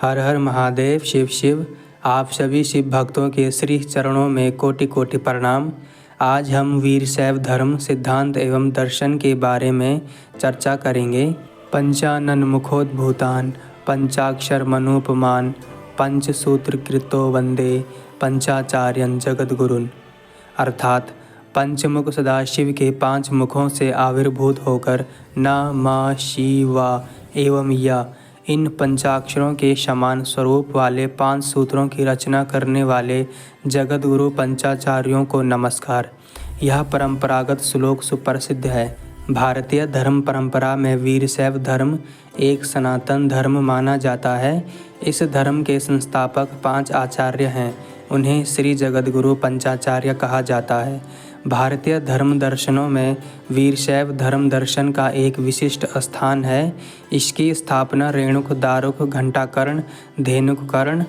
हर हर महादेव। शिव शिव। आप सभी शिव भक्तों के श्री चरणों में कोटि कोटि प्रणाम। आज हम वीरशैव धर्म सिद्धांत एवं दर्शन के बारे में चर्चा करेंगे। पंचानन मुखोद्भूतान पंचाक्षर मनोपमान पंचसूत्र कृतो वंदे पंचाचार्यन जगद्गुरुन्। अर्थात पंचमुख सदाशिव के 5 मुखों से आविर्भूत होकर न म शिवा एवं या इन पंचाक्षरों के समान स्वरूप वाले 5 सूत्रों की रचना करने वाले जगद्गुरु पंचाचार्यों को नमस्कार। यह परंपरागत श्लोक सुप्रसिद्ध है। भारतीय धर्म परंपरा में वीरशैव धर्म एक सनातन धर्म माना जाता है। इस धर्म के संस्थापक 5 आचार्य हैं। उन्हें श्री जगद्गुरु पंचाचार्य कहा जाता है। भारतीय धर्म दर्शनों में वीरशैव धर्म दर्शन का एक विशिष्ट स्थान है। इसकी स्थापना रेणुक, दारुक, घंटाकर्ण, धेनुककर्ण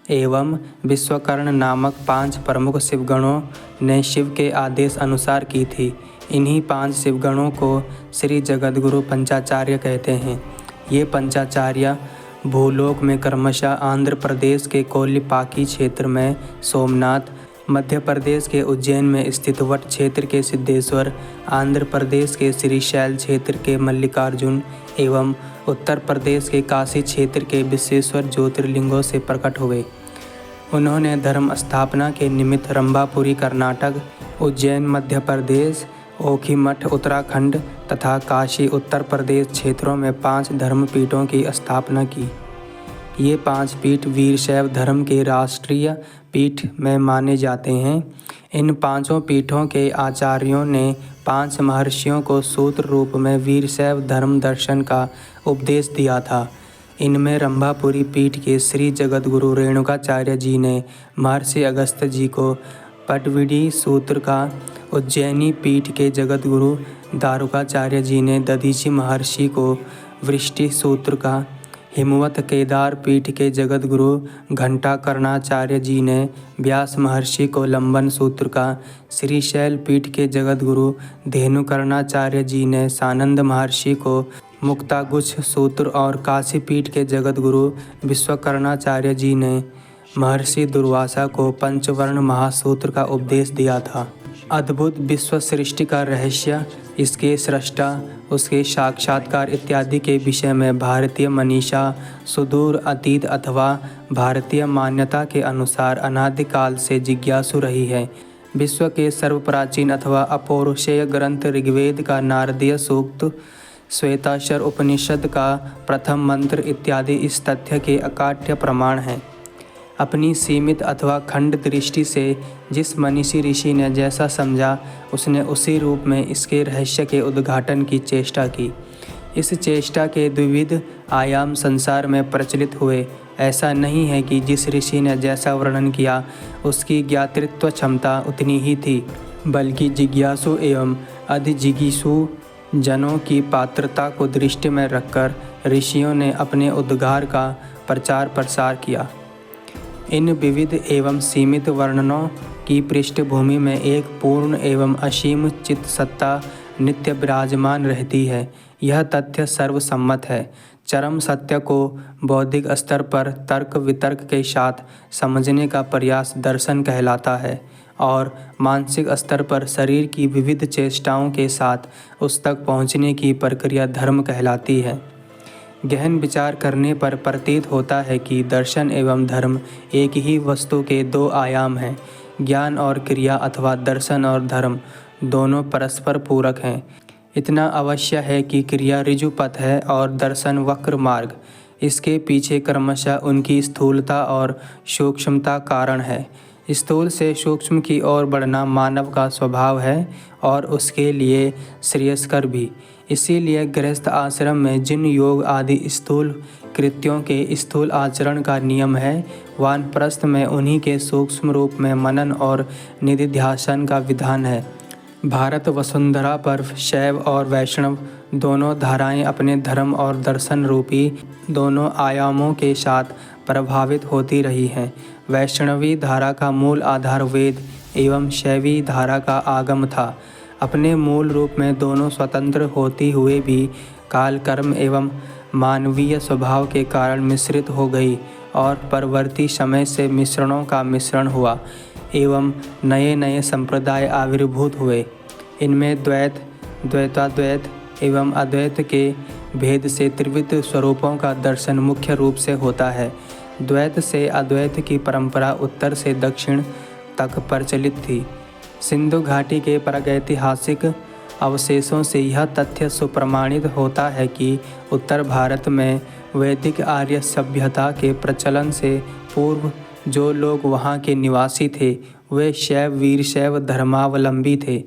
एवं विश्वकर्ण नामक 5 प्रमुख शिवगणों ने शिव के आदेश अनुसार की थी। इन्हीं 5 शिवगणों को श्री जगद्गुरु पंचाचार्य कहते हैं। ये पंचाचार्य भूलोक में क्रमशः आंध्र प्रदेश के कोल्लिपाकी क्षेत्र में सोमनाथ, मध्य प्रदेश के उज्जैन में स्थित वट क्षेत्र के सिद्धेश्वर, आंध्र प्रदेश के श्रीशैल क्षेत्र के मल्लिकार्जुन एवं उत्तर प्रदेश के काशी क्षेत्र के विश्वेश्वर ज्योतिर्लिंगों से प्रकट हुए। उन्होंने धर्म स्थापना के निमित्त रंभापुरी कर्नाटक, उज्जैन मध्य प्रदेश, ओखीमठ उत्तराखंड तथा काशी उत्तर प्रदेश क्षेत्रों में 5 धर्मपीठों की स्थापना की। ये 5 पीठ वीरशैव धर्म के राष्ट्रीय पीठ में माने जाते हैं। इन 5 पीठों के आचार्यों ने 5 महर्षियों को सूत्र रूप में वीरशैव धर्म दर्शन का उपदेश दिया था। इनमें रंभापुरी पीठ के श्री जगद्गुरु रेणुकाचार्य जी ने महर्षि अगस्त्य जी को पटविड़ी सूत्र का, उज्जैनी पीठ के जगद्गुरु दारुकाचार्य जी ने दधीची महर्षि को वृष्टि सूत्र का, हिमवत केदार पीठ के जगद्गुरु घंटाकर्णाचार्य जी ने व्यास महर्षि को लंबन सूत्र का, श्रीशैल पीठ के जगद्गुरु धेनुकर्णाचार्य जी ने सानंद महर्षि को मुक्तागुच्छ सूत्र और काशी पीठ के जगद्गुरु विश्वकर्णाचार्य जी ने महर्षि दुर्वासा को पंचवर्ण महासूत्र का उपदेश दिया था। अद्भुत विश्व सृष्टि का रहस्य, इसके सृष्टा, उसके साक्षात्कार इत्यादि के विषय में भारतीय मनीषा सुदूर अतीत अथवा भारतीय मान्यता के अनुसार अनादिकाल से जिज्ञासु रही है। विश्व के सर्वप्राचीन अथवा अपौरुषेय ग्रंथ ऋग्वेद का नारदीय सूक्त, श्वेताक्षर उपनिषद का प्रथम मंत्र इत्यादि इस तथ्य के अकाट्य प्रमाण हैं। अपनी सीमित अथवा खंड दृष्टि से जिस मनीषी ऋषि ने जैसा समझा, उसने उसी रूप में इसके रहस्य के उद्घाटन की चेष्टा की। इस चेष्टा के द्विविध आयाम संसार में प्रचलित हुए। ऐसा नहीं है कि जिस ऋषि ने जैसा वर्णन किया उसकी ज्ञातृत्व क्षमता उतनी ही थी, बल्कि जिज्ञासु एवं अधिजिज्ञासु जनों की पात्रता को दृष्टि में रखकर ऋषियों ने अपने उद्गार का प्रचार प्रसार किया। इन विविध एवं सीमित वर्णनों की पृष्ठभूमि में एक पूर्ण एवं असीम चित्त सत्ता नित्य विराजमान रहती है। यह तथ्य सर्वसम्मत है। चरम सत्य को बौद्धिक स्तर पर तर्क वितर्क के साथ समझने का प्रयास दर्शन कहलाता है और मानसिक स्तर पर शरीर की विविध चेष्टाओं के साथ उस तक पहुँचने की प्रक्रिया धर्म कहलाती है। गहन विचार करने पर प्रतीत होता है कि दर्शन एवं धर्म एक ही वस्तु के 2 आयाम हैं। ज्ञान और क्रिया अथवा दर्शन और धर्म दोनों परस्पर पूरक हैं। इतना अवश्य है कि क्रिया ऋजु पथ है और दर्शन वक्र मार्ग। इसके पीछे क्रमशः उनकी स्थूलता और सूक्ष्मता कारण है। स्थूल से सूक्ष्म की ओर बढ़ना मानव का स्वभाव है और उसके लिए श्रेयस्कर भी। इसीलिए गृहस्थ आश्रम में जिन योग आदि स्थूल कृत्यों के स्थूल आचरण का नियम है, वानप्रस्थ में उन्हीं के सूक्ष्म रूप में मनन और निधिध्यासन का विधान है। भारत वसुंधरा पर शैव और वैष्णव दोनों धाराएं अपने धर्म और दर्शन रूपी दोनों आयामों के साथ प्रभावित होती रही हैं। वैष्णवी धारा का मूल आधार वेद एवं शैवी धारा का आगम था। अपने मूल रूप में दोनों स्वतंत्र होते हुए भी काल, कर्म एवं मानवीय स्वभाव के कारण मिश्रित हो गई और परवर्ती समय से मिश्रणों का मिश्रण हुआ एवं नए नए संप्रदाय आविर्भूत हुए। इनमें द्वैत, द्वैताद्वैत एवं अद्वैत के भेद से त्रिविध स्वरूपों का दर्शन मुख्य रूप से होता है। द्वैत से अद्वैत की परंपरा उत्तर से दक्षिण तक प्रचलित थी। सिंधु घाटी के प्रागैतिहासिक अवशेषों से यह तथ्य सुप्रमाणित होता है कि उत्तर भारत में वैदिक आर्य सभ्यता के प्रचलन से पूर्व जो लोग वहाँ के निवासी थे वे शैव वीरशैव धर्मावलंबी थे।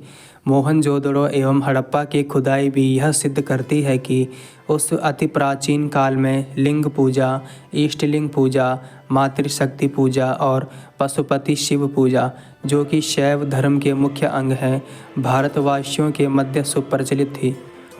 मोहनजोदड़ो एवं हड़प्पा की खुदाई भी यह सिद्ध करती है कि उस अति प्राचीन काल में लिंग पूजा, इष्टलिंग पूजा, मातृशक्ति पूजा और पशुपति शिव पूजा, जो कि शैव धर्म के मुख्य अंग हैं, भारतवासियों के मध्य सुप्रचलित थी।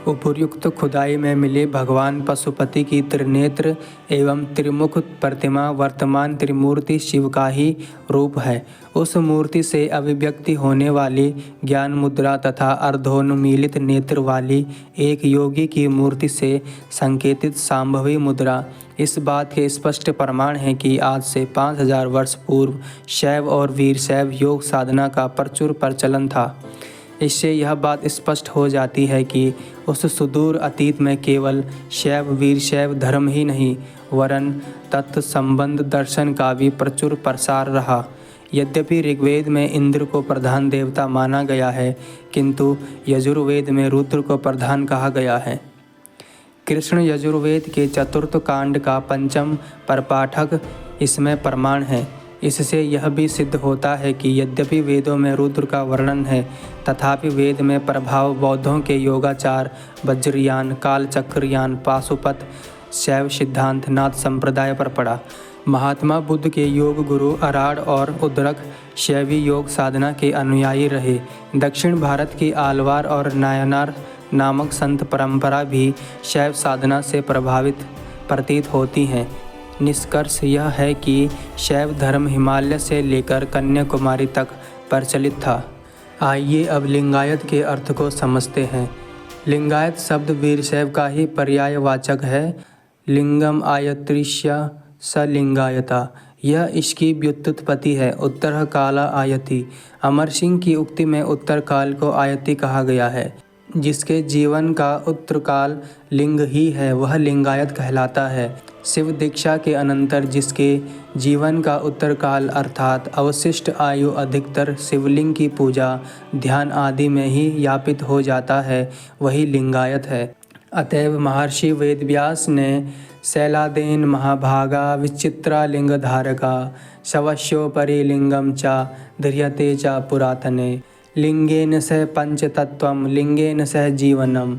उपर्युक्त खुदाई में मिले भगवान पशुपति की त्रिनेत्र एवं त्रिमुख प्रतिमा वर्तमान त्रिमूर्ति शिव का ही रूप है। उस मूर्ति से अभिव्यक्ति होने वाली ज्ञान मुद्रा तथा अर्धोन्मीलित नेत्र वाली एक योगी की मूर्ति से संकेतित सांभवी मुद्रा इस बात के स्पष्ट प्रमाण है कि आज से 5000 वर्ष पूर्व शैव और वीरशैव योग साधना का प्रचुर प्रचलन था। इससे यह बात स्पष्ट हो जाती है कि उस सुदूर अतीत में केवल शैव वीरशैव धर्म ही नहीं वरन तत्संबंध दर्शन का भी प्रचुर प्रसार रहा। यद्यपि ऋग्वेद में इंद्र को प्रधान देवता माना गया है, किंतु यजुर्वेद में रुद्र को प्रधान कहा गया है। कृष्ण यजुर्वेद के चतुर्थ कांड का पंचम परपाठक इसमें प्रमाण है। इससे यह भी सिद्ध होता है कि यद्यपि वेदों में रुद्र का वर्णन है, तथापि वेद में प्रभाव बौद्धों के योगाचार, वज्रयान, कालचक्रयान, पाशुपत, शैव सिद्धांत नाथ संप्रदाय पर पड़ा। महात्मा बुद्ध के योग गुरु अराड और उद्रक शैवी योग साधना के अनुयायी रहे। दक्षिण भारत की आलवार और नायनार नामक संत परंपरा भी शैव साधना से प्रभावित प्रतीत होती हैं। निष्कर्ष यह है कि शैव धर्म हिमालय से लेकर कन्याकुमारी तक प्रचलित था। आइए अब लिंगायत के अर्थ को समझते हैं। लिंगायत शब्द वीरशैव का ही पर्यायवाचक है। लिंगम आयत्रिष्य स लिंगायता, यह इसकी व्युत्पत्ति है। उत्तर काला आयति। अमर सिंह की उक्ति में उत्तर काल को आयति कहा गया है। जिसके जीवन का उत्तरकाल लिंग ही है वह लिंगायत कहलाता है। शिव दीक्षा के अनंतर जिसके जीवन का उत्तरकाल अर्थात अवशिष्ट आयु अधिकतर शिवलिंग की पूजा ध्यान आदि में ही यापित हो जाता है वही लिंगायत है। अतएव महर्षि वेदव्यास ने शैलादेन महाभागा विचित्रा लिंगधारका शवस्योपरि लिंगम च ध्रियते च पुरातने लिंगेन सह पंचतत्वम लिंगेन सह जीवनम।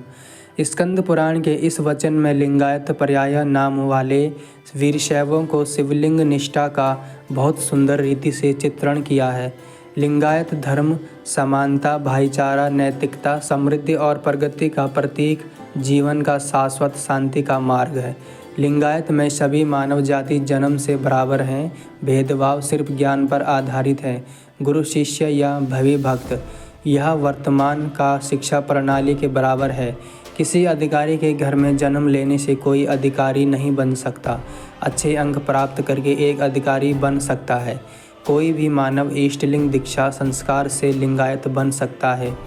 स्कंद पुराण के इस वचन में लिंगायत पर्याय नाम वाले वीरशैवों को शिवलिंग निष्ठा का बहुत सुंदर रीति से चित्रण किया है। लिंगायत धर्म समानता, भाईचारा, नैतिकता, समृद्धि और प्रगति का प्रतीक, जीवन का शाश्वत शांति का मार्ग है। लिंगायत में सभी मानव जाति जन्म से बराबर हैं। भेदभाव सिर्फ ज्ञान पर आधारित है। गुरु शिष्य या भवी भक्त यह वर्तमान का शिक्षा प्रणाली के बराबर है। किसी अधिकारी के घर में जन्म लेने से कोई अधिकारी नहीं बन सकता। अच्छे अंक प्राप्त करके एक अधिकारी बन सकता है। कोई भी मानव इष्टलिंग दीक्षा संस्कार से लिंगायत बन सकता है।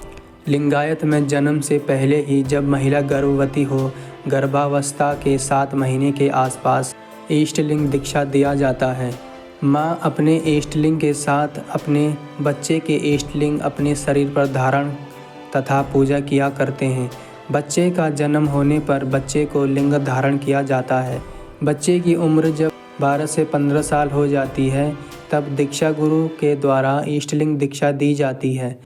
लिंगायत में जन्म से पहले ही जब महिला गर्भवती हो, गर्भावस्था के 7 महीने के आसपास इष्टलिंग दीक्षा दिया जाता है। माँ अपने इष्टलिंग के साथ अपने बच्चे के इष्टलिंग अपने शरीर पर धारण तथा पूजा किया करते हैं। बच्चे का जन्म होने पर बच्चे को लिंग धारण किया जाता है। बच्चे की उम्र जब 12 से 15 साल हो जाती है तब दीक्षा गुरु के द्वारा इष्टलिंग दीक्षा दी जाती है।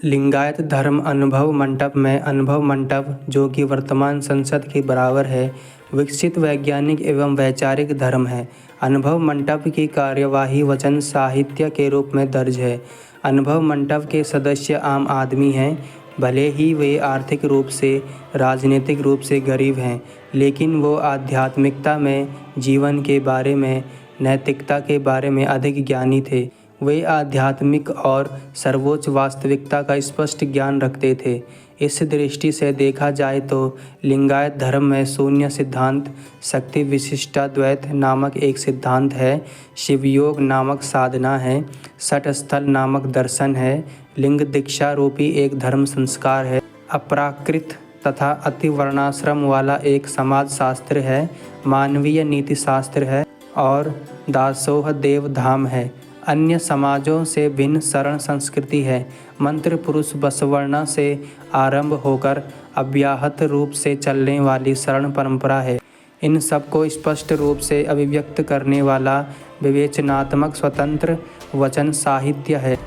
लिंगायत धर्म अनुभव मंटप में अनुभव मंटप, जो कि वर्तमान संसद के बराबर है, विकसित वैज्ञानिक एवं वैचारिक धर्म है। अनुभव मंटप की कार्यवाही वचन साहित्य के रूप में दर्ज है। अनुभव मंटप के सदस्य आम आदमी हैं। भले ही वे आर्थिक रूप से, राजनीतिक रूप से गरीब हैं, लेकिन वो आध्यात्मिकता में, जीवन के बारे में, नैतिकता के बारे में अधिक ज्ञानी थे। वे आध्यात्मिक और सर्वोच्च वास्तविकता का स्पष्ट ज्ञान रखते थे। इस दृष्टि से देखा जाए तो लिंगायत धर्म में शून्य सिद्धांत, शक्ति विशिष्टाद्वैत नामक एक सिद्धांत है, शिवयोग नामक साधना है, षट स्थल नामक दर्शन है, लिंग दीक्षा रूपी एक धर्म संस्कार है, अप्राकृत तथा अति वर्णाश्रम वाला एक समाज शास्त्र है, मानवीय नीति शास्त्र है और दासोह देव धाम है। अन्य समाजों से भिन्न शरण संस्कृति है। मंत्र पुरुष बसवर्णा से आरंभ होकर अव्याहत रूप से चलने वाली शरण परंपरा है। इन सब को स्पष्ट रूप से अभिव्यक्त करने वाला विवेचनात्मक स्वतंत्र वचन साहित्य है।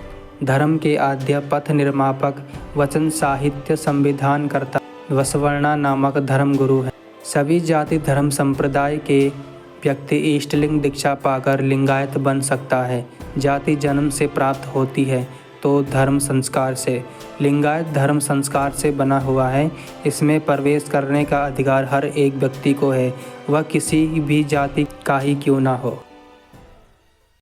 धर्म के आद्य पथ निर्मापक वचन साहित्य संविधान करता बसवर्णा नामक धर्म गुरु है। सभी जाति धर्म संप्रदाय के व्यक्ति इष्टलिंग दीक्षा पाकर लिंगायत बन सकता है। जाति जन्म से प्राप्त होती है तो धर्म संस्कार से। लिंगायत धर्म संस्कार से बना हुआ है। इसमें प्रवेश करने का अधिकार हर एक व्यक्ति को है, वह किसी भी जाति का ही क्यों ना हो।